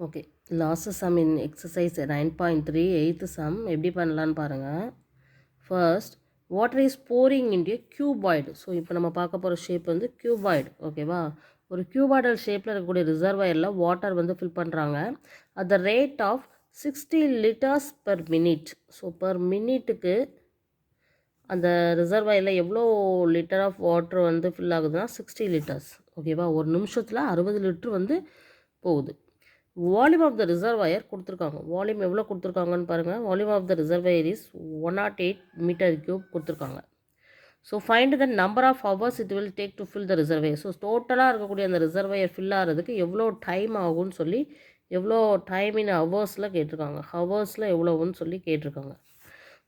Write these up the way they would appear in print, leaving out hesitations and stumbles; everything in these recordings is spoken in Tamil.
ஓகே, லாஸ்ட் சம் இன் எக்ஸசைஸ் 9.3 எயித்து சம் எப்படி பண்ணலான்னு பாருங்கள். First, water is boring இன்டிய cuboid. So இப்போ நம்ம பார்க்க போகிற ஷேப் வந்து கியூபாய்டு. ஓகேவா? ஒரு கியூபாய்டல் ஷேப்பில் இருக்கக்கூடிய ரிசர்வாயரில் வாட்டர் வந்து ஃபில் பண்ணுறாங்க at the rate of 60 litres per minute. So per மினிட்டுக்கு அந்த ரிசர்வாயரில் எவ்வளோ லிட்டர் ஆஃப் வாட்டர் வந்து ஃபில் ஆகுதுன்னா 60 லிட்டர்ஸ். ஓகேவா? ஒரு நிமிஷத்தில் 60 லிட்டர் வந்து போகுது. வால்யூம் ஆஃப் த ரிசர்வாயர் கொடுத்துருக்காங்க. வால்யூம் எவ்வளோ கொடுத்துருக்காங்கன்னு பாருங்கள். Volume of the reservoir is 108 metre cube கொடுத்துருக்காங்க. So find the number of hours it will take to fill the reservoir. So டோட்டலாக இருக்கக்கூடிய அந்த ரிசர்வாயர் ஃபில் ஆகிறதுக்கு எவ்வளோ டைம் ஆகும்னு சொல்லி எவ்வளோ டைம் இன் ஹவர்ஸில் கேட்டிருக்காங்க. ஹவர்ஸில் எவ்வளோன்னு சொல்லி கேட்டிருக்காங்க.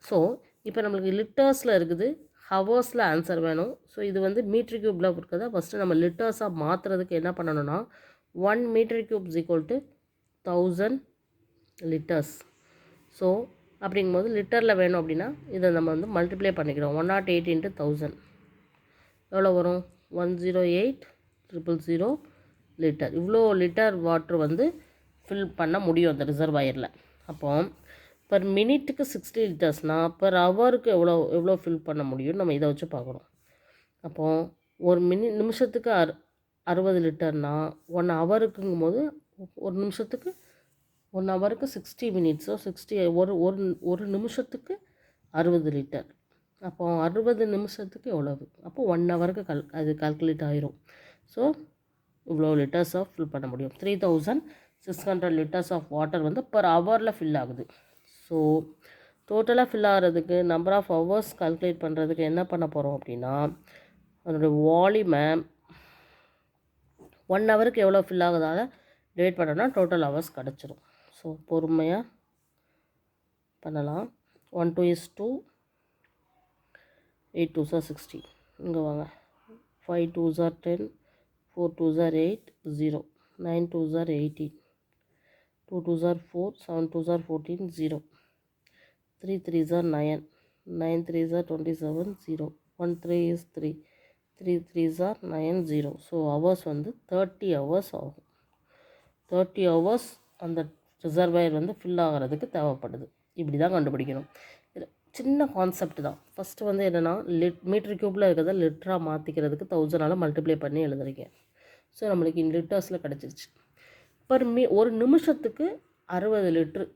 ஸோ இப்போ நம்மளுக்கு லிட்டர்ஸில் இருக்குது, ஹவர்ஸில் ஆன்சர் வேணும். ஸோ இது வந்து மீட்ரு கியூப்பில் இருக்கிறத ஃபஸ்ட்டு நம்ம லிட்டர்ஸாக மாற்றுறதுக்கு என்ன பண்ணணும்னா 1 metre cube is equal to 1000 litres. So அப்படிங்கும்போது லிட்டரில் வேணும் அப்படின்னா இதை நம்ம வந்து மல்டிப்ளை பண்ணிக்கிறோம். 108 இன்ட்டு 1000 எவ்வளோ வரும்? 108,000 லிட்டர். இவ்வளோ லிட்டர் வாட்ரு வந்து ஃபில் பண்ண முடியும் அந்த ரிசர்வாயரில். அப்போ பர் மினிட்டுக்கு 60 லிட்டர்ஸ்னால் பர் ஹவருக்கு எவ்வளோ ஃபில் பண்ண முடியும்னு நம்ம இதை வச்சு பார்க்கணும். அப்போது ஒரு நிமிஷத்துக்கு 60 லிட்டர்னால் 1 ஹவருக்குங்கும் போது ஒரு நிமிஷத்துக்கு 1 ஹவருக்கு 60 மினிட்ஸோ 60 ஒரு நிமிஷத்துக்கு 60 லிட்டர். அப்போது 60 நிமிஷத்துக்கு எவ்வளவு? அப்போ 1 ஹவருக்கு அது கால்குலேட் ஆகிரும். ஸோ இவ்வளோ லிட்டர்ஸ் ஆஃப் ஃபில் பண்ண முடியும். 3600 லிட்டர்ஸ் ஆஃப் வாட்டர் வந்து பர் ஹவரில் ஃபில் ஆகுது. ஸோ டோட்டலாக ஃபில் ஆகிறதுக்கு நம்பர் ஆஃப் ஹவர்ஸ் கால்குலேட் பண்ணுறதுக்கு என்ன பண்ண போகிறோம் அப்படின்னா அதனுடைய வால்யூமை 1 ஹவருக்கு எவ்வளோ ஃபில் ஆகுதால டிவைட் பண்ணோன்னா டோட்டல் ஹவர்ஸ் கிடச்சிரும். ஸோ பொறுமையாக பண்ணலாம். 1 2 is 2, 8 2s are 60. இங்கே வாங்க. 5 2s are 10, 4 2s are 8, 0, 9 2s are 18, 2 2s are 4, 7 2s are 14, 0, 3 3s are 9, 9 3s are 27, 0, 1 3 is 3, 3 3s are 9, 0. So hours வந்து 30 ஹவர்ஸ் ஆகும். 30 ஹவர்ஸ் அந்த ரிசர்வாயர் வந்து ஃபில் ஆகிறதுக்கு தேவைப்படுது. இப்படி தான் கண்டுபிடிக்கணும். சின்ன கான்செப்ட் தான். ஃபஸ்ட்டு வந்து என்னென்னா மீட்டர் க்யூப்பில் இருக்கிறத லிட்டராக மாற்றிக்கிறதுக்கு 1000ஆல் மல்டிப்ளை பண்ணி எழுதுறீங்க. ஸோ நம்மளுக்கு இந்த லிட்டர்ஸில் கிடச்சிருச்சு. ஒரு நிமிஷத்துக்கு 60 லிட்ரு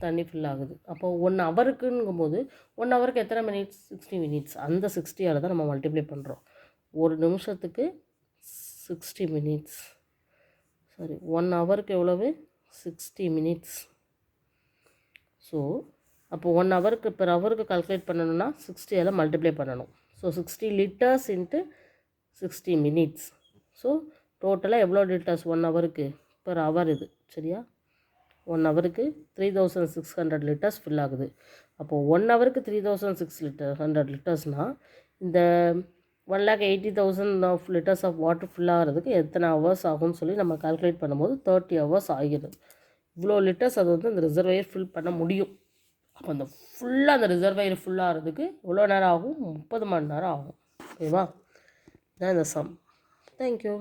தண்ணி ஃபில் ஆகுது. அப்போது 1 ஹவருக்குங்கும்போது 1 ஹவருக்கு எத்தனை மினிட்ஸ்? 60 மினிட்ஸ். அந்த 60ஆல் தான் நம்ம மல்டிப்ளை பண்ணுறோம். ஒரு நிமிஷத்துக்கு 60 மினிட்ஸ். சாரி, 1 ஹவருக்கு எவ்வளவு? 60 மினிட்ஸ். ஸோ அப்போ 1 ஹவருக்கு பெர் ஹவருக்கு கால்குலேட் பண்ணணும்னா 60ஆல் மல்டிப்ளை பண்ணணும். So 60 litres into 60 minutes. So டோட்டலாக எவ்வளோ லிட்டர்ஸ் 1 ஹவருக்கு பெர் ஹவர் இது? சரியா? 1 ஹவருக்கு 3600 லிட்டர்ஸ் ஃபில் ஆகுது. அப்போது 1 ஹவருக்கு 3600 லிட்டர்ஸ்னால் இந்த 1,80,000 of litres of water fill ஆகிறதுக்கு எத்தனை ஹவர்ஸ் ஆகும்னு சொல்லி நம்ம கால்குலேட் பண்ணும்போது 30 ஹவர்ஸ் ஆகிடுது. இவ்வளோ லிட்டர்ஸ் அது வந்து அந்த ரிசர்வாயர் ஃபில் பண்ண முடியும். அப்போ அந்த ஃபுல்லாக அந்த ரிசர்வாயர் ஃபுல் ஆகிறதுக்கு எவ்வளோ நேரம் ஆகும்? 30 மணி நேரம் ஆகும். ஓகேவா? இதான் இந்த சம். தேங்க்யூ.